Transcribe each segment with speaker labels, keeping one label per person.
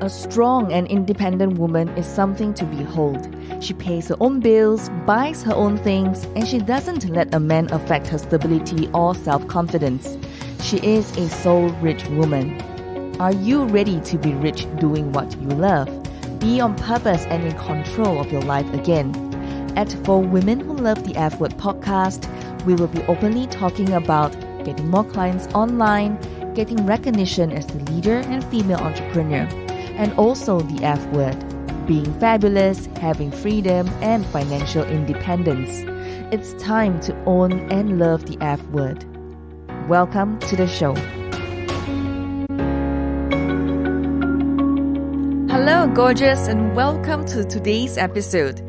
Speaker 1: A strong and independent woman is something to behold. She pays her own bills, buys her own things, and she doesn't let a man affect her stability or self-confidence. She is a soul-rich woman. Are you ready to be rich doing what you love? Be on purpose and in control of your life again. At For Women Who Love the F Word podcast, we will be openly talking about getting more clients online, getting recognition as the leader and female entrepreneur, and also the F word, being fabulous, having freedom, and financial independence. It's time to own and love the F word. Welcome to the show. Hello, gorgeous, and welcome to today's episode.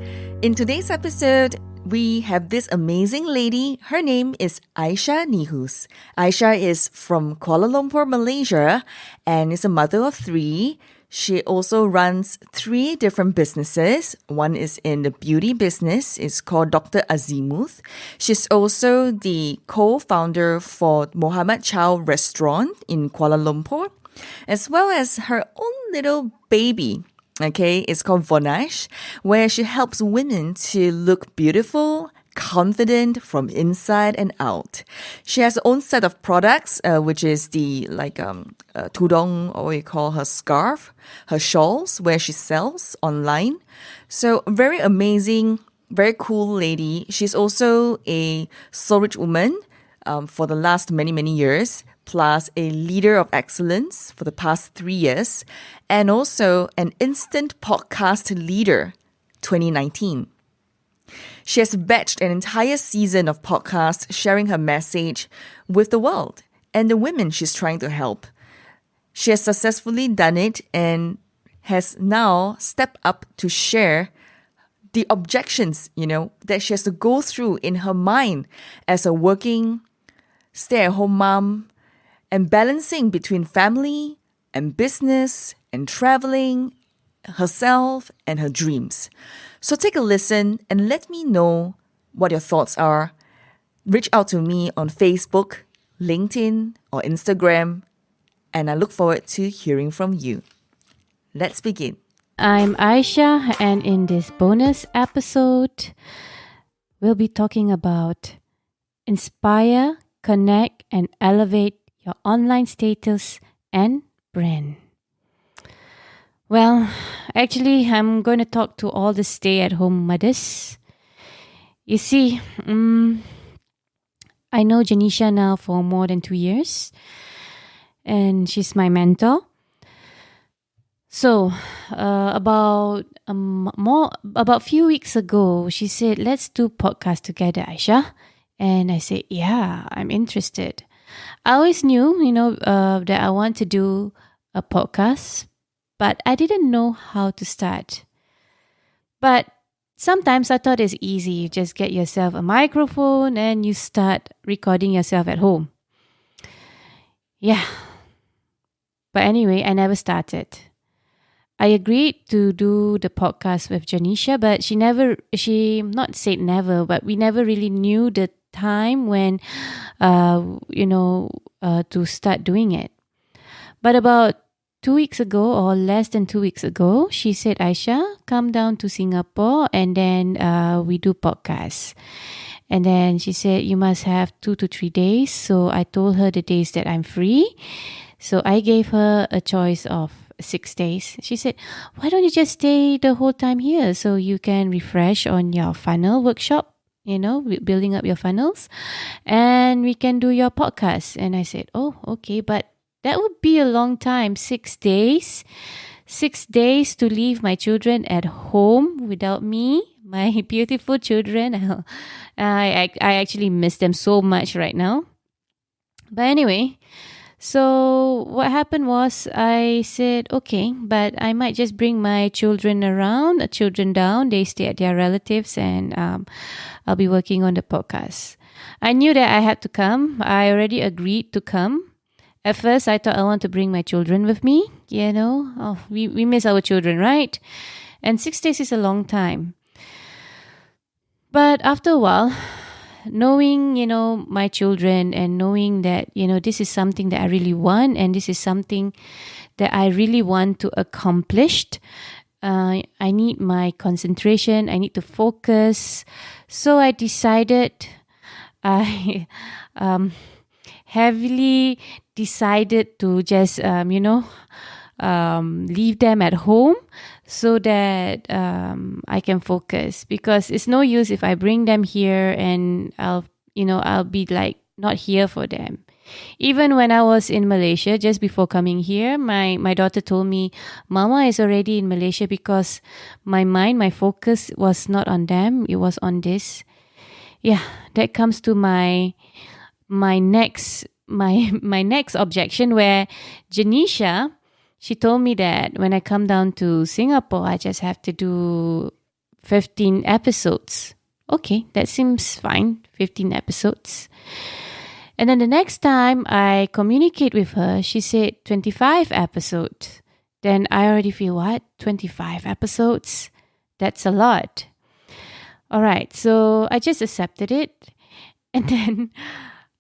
Speaker 1: In today's episode, we have this amazing lady. Her name is Aishah Niehus. Aishah is from Kuala Lumpur, Malaysia, and is a mother of 3. She also runs 3 different businesses. One is in the beauty business. It's called Dr. Azimuth. She's also the co-founder for Muhammad Chow restaurant in Kuala Lumpur, as well as her own little baby. Okay, it's called Vonaish, where she helps women to look beautiful, confident from inside and out. She has her own set of products, which is the tudong, or we call her scarf, her shawls, where she sells online. So very amazing, very cool lady. She's also a soul-rich woman for the last many years, plus a leader of excellence for the past 3 years, and also an instant podcast leader 2019. She has batched an entire season of podcasts sharing her message with the world and the women she's trying to help. She has successfully done it and has now stepped up to share the objections, that she has to go through in her mind as a working, stay-at-home mom, and balancing between family and business and traveling, herself and her dreams. So take a listen and let me know what your thoughts are. Reach out to me on Facebook, LinkedIn, or Instagram, and I look forward to hearing from you. Let's begin.
Speaker 2: I'm Aishah, and in this bonus episode, we'll be talking about inspire, connect, and elevate your online status and brand. Well, actually, I'm going to talk to all the stay-at-home mothers. You see, I know Janisha now for more than 2 years, and she's my mentor. So, about a few weeks ago, she said, "Let's do podcast together, Aishah." And I said, "Yeah, I'm interested." I always knew, that I want to do a podcast, but I didn't know how to start. But sometimes I thought it's easy. You just get yourself a microphone and you start recording yourself at home. Yeah. But anyway, I never started. I agreed to do the podcast with Janisha, but she not said never, but we never really knew the time when, to start doing it. But about 2 weeks ago, or less than 2 weeks ago, she said, "Aishah, come down to Singapore and then we do podcasts." And then she said, "You must have 2 to 3 days." So I told her the days that I'm free. So I gave her a choice of 6 days. She said, "Why don't you just stay the whole time here so you can refresh on your funnel workshop, building up your funnels, and we can do your podcast." And I said, "Oh, okay, but that would be a long time, 6 days. 6 days to leave my children at home without me, my beautiful children." I actually miss them so much right now. But anyway, so what happened was I said, okay, but I might just bring my children down. They stay at their relatives, and I'll be working on the podcast. I knew that I had to come. I already agreed to come. At first, I thought I want to bring my children with me. We miss our children, right? And 6 days is a long time. But after a while, knowing, my children, and knowing that, this is something that I really want, and this is something that I really want to accomplish, I need my concentration, I need to focus. So I decided, I heavily decided to just, leave them at home so that I can focus, because it's no use if I bring them here and I'll be like not here for them. Even when I was in Malaysia, just before coming here, my daughter told me, Mama is already in Malaysia, because my focus was not on them, it was on this. Yeah, that comes to my next objection, where Janisha, she told me that when I come down to Singapore, I just have to do 15 episodes. Okay, that seems fine, 15 episodes. And then the next time I communicate with her, she said 25 episodes. Then I already feel, what? 25 episodes? That's a lot. All right, so I just accepted it. And then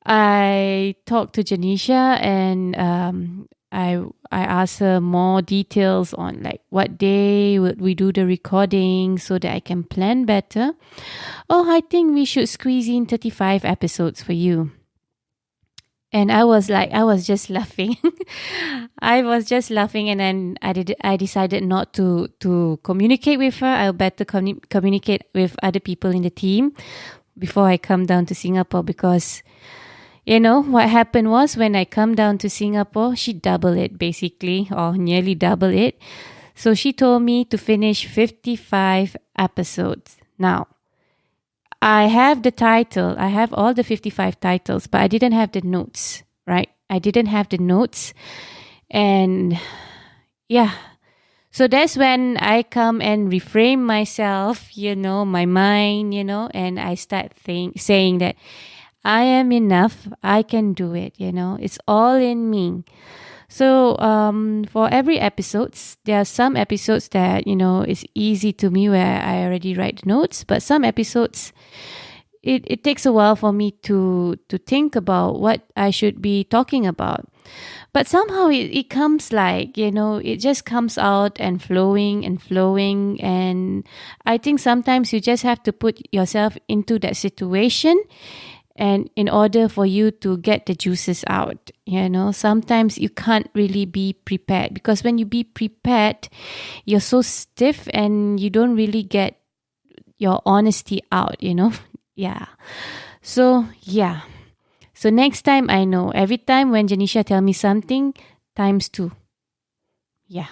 Speaker 2: I talked to Janisha, and I asked her more details on like what day would we do the recording so that I can plan better. Oh, I think we should squeeze in 35 episodes for you. And I was just laughing. I was just laughing, and then I decided not to communicate with her. I'll better communicate with other people in the team before I come down to Singapore, because what happened was, when I come down to Singapore, she doubled it basically, or nearly double it. So she told me to finish 55 episodes. Now, I have the title, I have all the 55 titles, but I didn't have the notes, right? I didn't have the notes. And yeah, so that's when I come and reframe myself, my mind, and I start saying that I am enough, I can do it, it's all in me. So for every episodes, there are some episodes that, it's easy to me where I already write notes, but some episodes, it takes a while for me to think about what I should be talking about. But somehow it comes like, it just comes out and flowing. And I think sometimes you just have to put yourself into that situation, and in order for you to get the juices out, sometimes you can't really be prepared, because when you be prepared, you're so stiff and you don't really get your honesty out, Yeah. So, yeah. So next time I know, every time when Janisha tell me something, times 2. Yeah.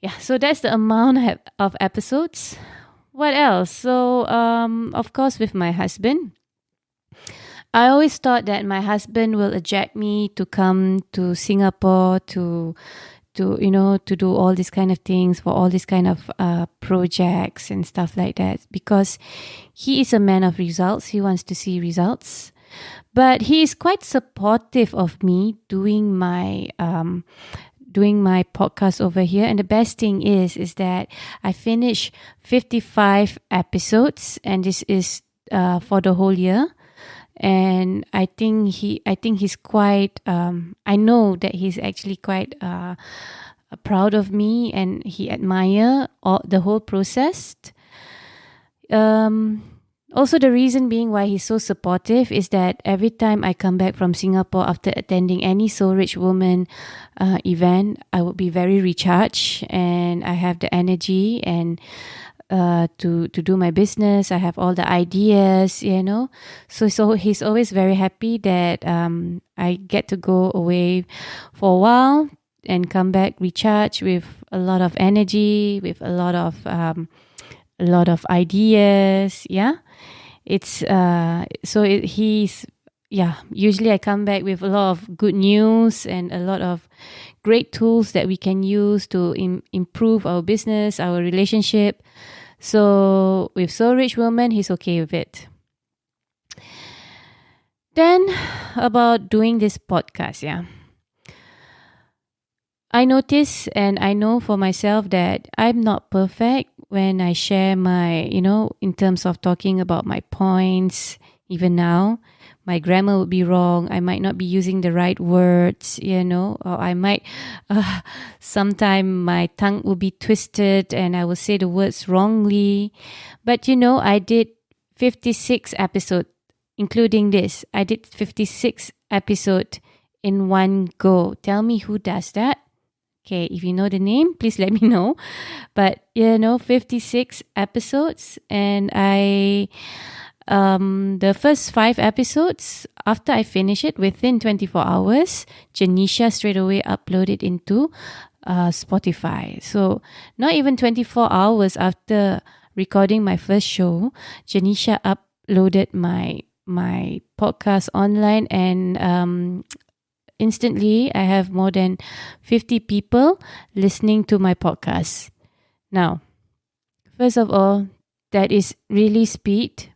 Speaker 2: Yeah. So that's the amount of episodes. What else? So, of course, with my husband, I always thought that my husband will eject me to come to Singapore to do all these kind of things, for all these kind of projects and stuff like that, because he is a man of results. He wants to see results, but he is quite supportive of me doing my podcast over here. And the best thing is that I finished 55 episodes, and this is for the whole year. And I think he's quite, I know that he's actually quite proud of me, and he admire the whole process. Also, the reason being why he's so supportive is that every time I come back from Singapore after attending any Soul Rich Woman event, I would be very recharged, and I have the energy and to do my business. I have all the ideas, So he's always very happy that I get to go away for a while and come back recharged with a lot of energy, with a lot of ideas. Yeah, it's usually I come back with a lot of good news and a lot of great tools that we can use to improve our business, our relationship. So with So Rich Woman, he's okay with it. Then about doing this podcast, I notice and I know for myself that I'm not perfect when I share my, in terms of talking about my points Even now, my grammar would be wrong. I might not be using the right words, or I might, sometime my tongue will be twisted and I will say the words wrongly. But I did 56 episodes, including this. I did 56 episodes in one go. Tell me who does that. Okay, if you know the name, please let me know. But 56 episodes, and the first 5 episodes, after I finish it, within 24 hours, Janisha straight away uploaded into Spotify. So not even 24 hours after recording my first show, Janisha uploaded my podcast online, and instantly I have more than 50 people listening to my podcast. Now, first of all, that is really speed.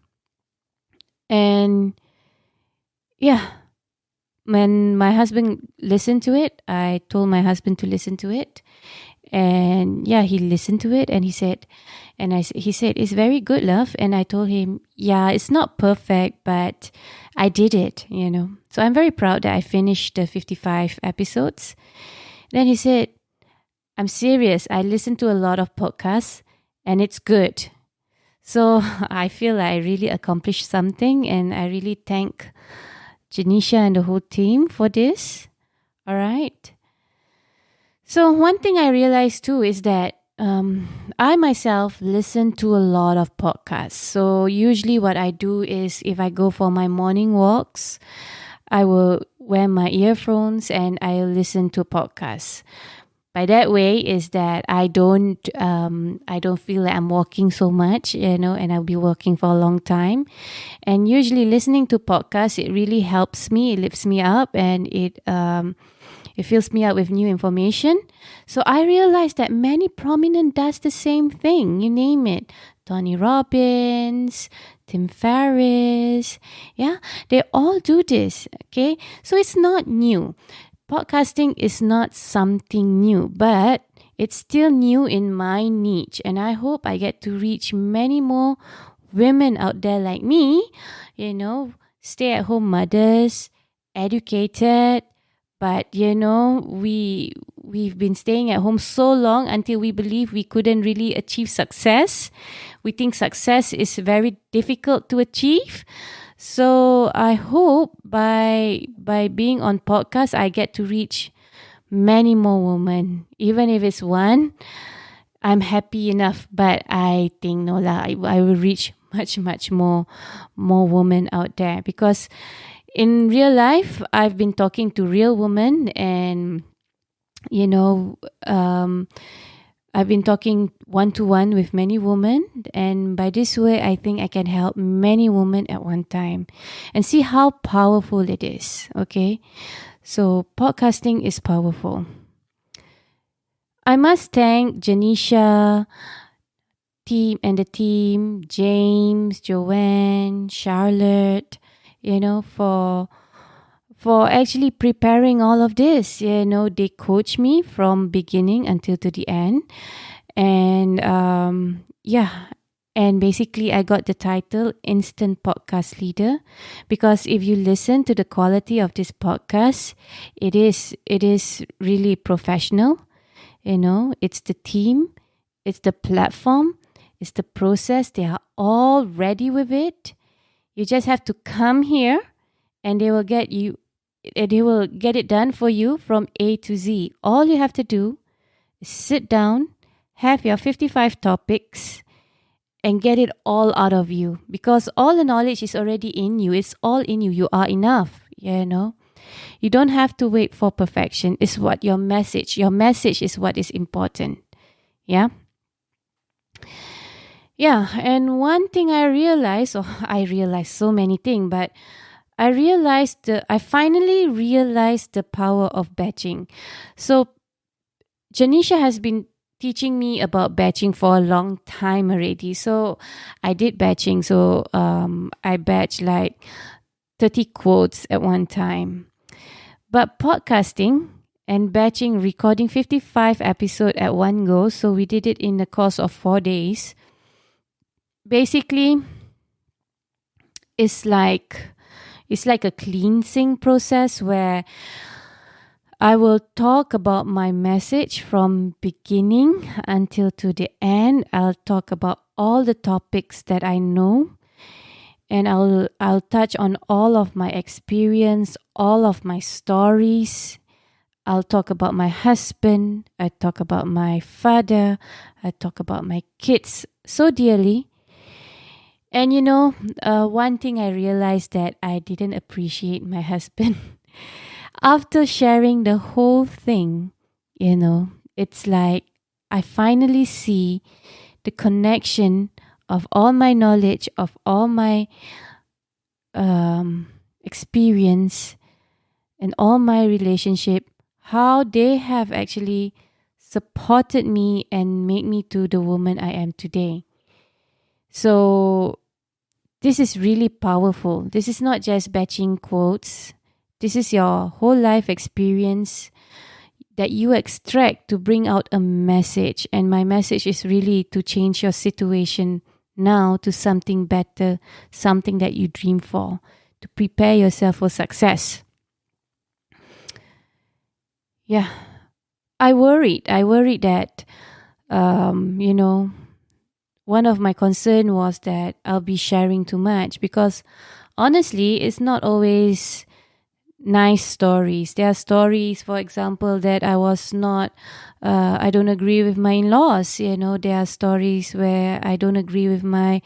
Speaker 2: And when my husband listened to it, I told my husband to listen to it. And he listened to it and he said, he said, it's very good, love. And I told him, it's not perfect, but I did it, So I'm very proud that I finished the 55 episodes. Then he said, I'm serious. I listen to a lot of podcasts and it's good. So I feel like I really accomplished something, and I really thank Janisha and the whole team for this. All right. So one thing I realized too is that I myself listen to a lot of podcasts. So usually what I do is, if I go for my morning walks, I will wear my earphones and I listen to podcasts. By that way is that I don't feel like I'm walking so much, and I'll be walking for a long time. And usually listening to podcasts, it really helps me. It lifts me up, and it fills me up with new information. So I realized that many prominent does the same thing. You name it. Tony Robbins, Tim Ferriss. They all do this. Okay. So it's not new. Podcasting is not something new, but it's still new in my niche. And I hope I get to reach many more women out there like me, stay-at-home mothers, educated, but, we've been staying at home so long until we believe we couldn't really achieve success. We think success is very difficult to achieve. So I hope by being on podcast, I get to reach many more women. Even if it's one, I'm happy enough. But I think no lah, I will reach much more women out there, because in real life, I've been talking to real women, and I've been talking one-to-one with many women, and by this way, I think I can help many women at one time and see how powerful it is, okay? So podcasting is powerful. I must thank Janisha and the team, James, Joanne, Charlotte, for actually preparing all of this. They coach me from beginning until to the end. And and basically I got the title Instant Podcast Leader, because if you listen to the quality of this podcast, it is really professional. It's the team, it's the platform, it's the process. They are all ready with it. You just have to come here and they will get it done for you from A to Z. All you have to do is sit down, have your 55 topics, and get it all out of you, because all the knowledge is already in you. It's all in you. You are enough, You don't have to wait for perfection. It's what your message is what is important. Yeah. And one thing I realized so many things, but I finally realized the power of batching. So Janisha has been teaching me about batching for a long time already. So I did batching. So I batched like 30 quotes at one time. But podcasting and batching, recording 55 episodes at one go, so we did it in the course of 4 days. Basically, it's like a cleansing process where I will talk about my message from beginning until to the end. I'll talk about all the topics that I know, and I'll touch on all of my experience, all of my stories. I'll talk about my husband. I talk about my father. I talk about my kids so dearly. And one thing I realized that I didn't appreciate my husband. After sharing the whole thing, it's like I finally see the connection of all my knowledge, of all my experience and all my relationship, how they have actually supported me and made me to the woman I am today. So this is really powerful. This is not just batching quotes. This is your whole life experience that you extract to bring out a message. And my message is really to change your situation now to something better, something that you dream for, to prepare yourself for success. Yeah, I worried that, one of my concern was that I'll be sharing too much, because honestly, it's not always nice stories. There are stories, for example, that I don't agree with my in-laws. There are stories where I don't agree with my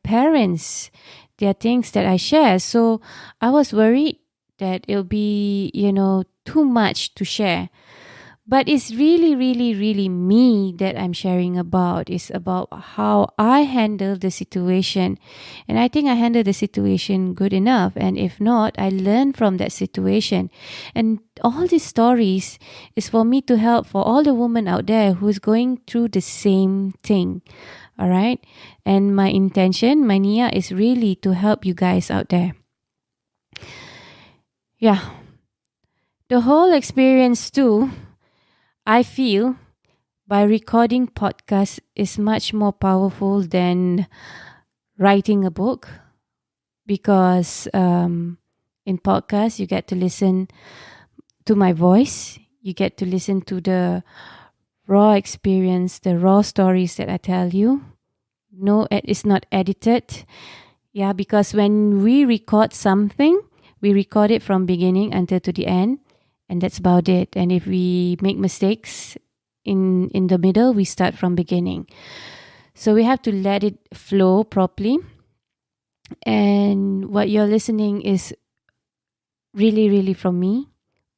Speaker 2: parents. There are things that I share. So I was worried that it'll be, too much to share. But it's really, really, really me that I'm sharing about. It's about how I handle the situation. And I think I handle the situation good enough. And if not, I learn from that situation. And all these stories is for me to help for all the women out there who's going through the same thing. All right? And my intention, my niyyah, is really to help you guys out there. Yeah. The whole experience too, I feel by recording podcasts is much more powerful than writing a book, because in podcasts you get to listen to my voice, you get to listen to the raw experience, the raw stories that I tell you. No, it's not edited. Yeah, because when we record something, we record it from beginning until to the end. And that's about it. And if we make mistakes in the middle, we start from beginning. So we have to let it flow properly. And what you're listening is really, really from me.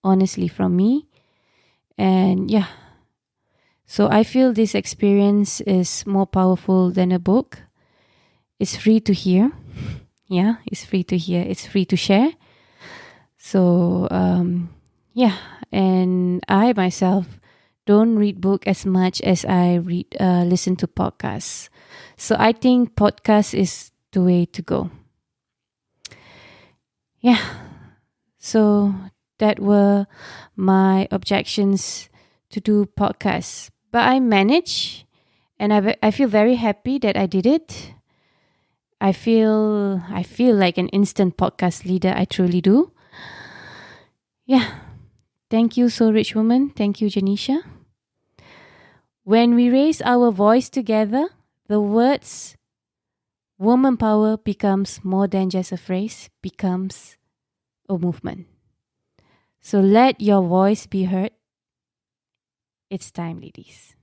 Speaker 2: Honestly, from me. And yeah. So I feel this experience is more powerful than a book. It's free to hear. Yeah, it's free to hear. It's free to share. So, yeah, and I myself don't read book as much as I listen to podcasts. So I think podcast is the way to go. Yeah, so that were my objections to do podcasts. But I managed, and I feel very happy that I did it. I feel like an instant podcast leader. I truly do. Yeah. Thank you, Soul Rich Woman. Thank you, Janisha. When we raise our voice together, the words woman power becomes more than just a phrase, becomes a movement. So let your voice be heard. It's time, ladies.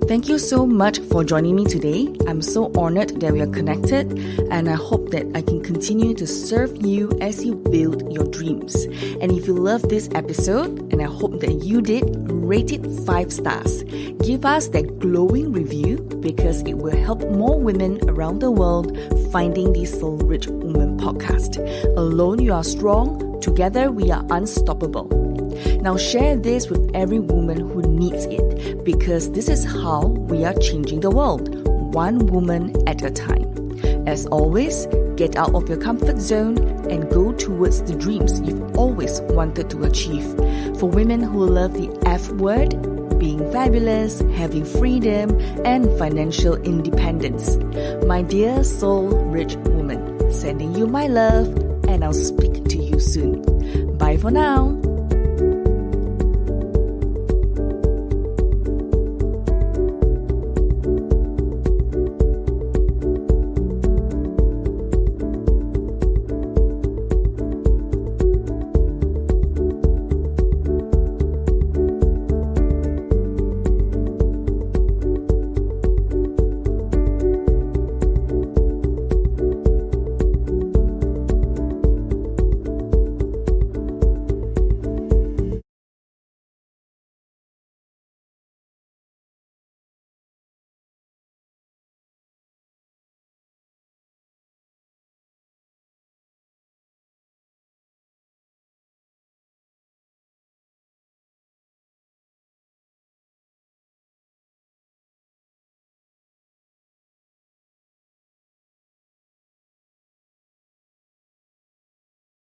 Speaker 1: Thank you so much for joining me today. I'm so honored that we are connected, and I hope that I can continue to serve you as you build your dreams. And if you love this episode, and I hope that you did, rate it 5 stars. Give us that glowing review, because it will help more women around the world finding the Soul Rich Woman podcast. Alone you are strong, together we are unstoppable. Now share this with every woman who needs it, because this is how we are changing the world, one woman at a time. As always, get out of your comfort zone and go towards the dreams you've always wanted to achieve. For women who love the F word, being fabulous, having freedom, and financial independence. My dear soul-rich woman, sending you my love, and I'll speak to you soon. Bye for now.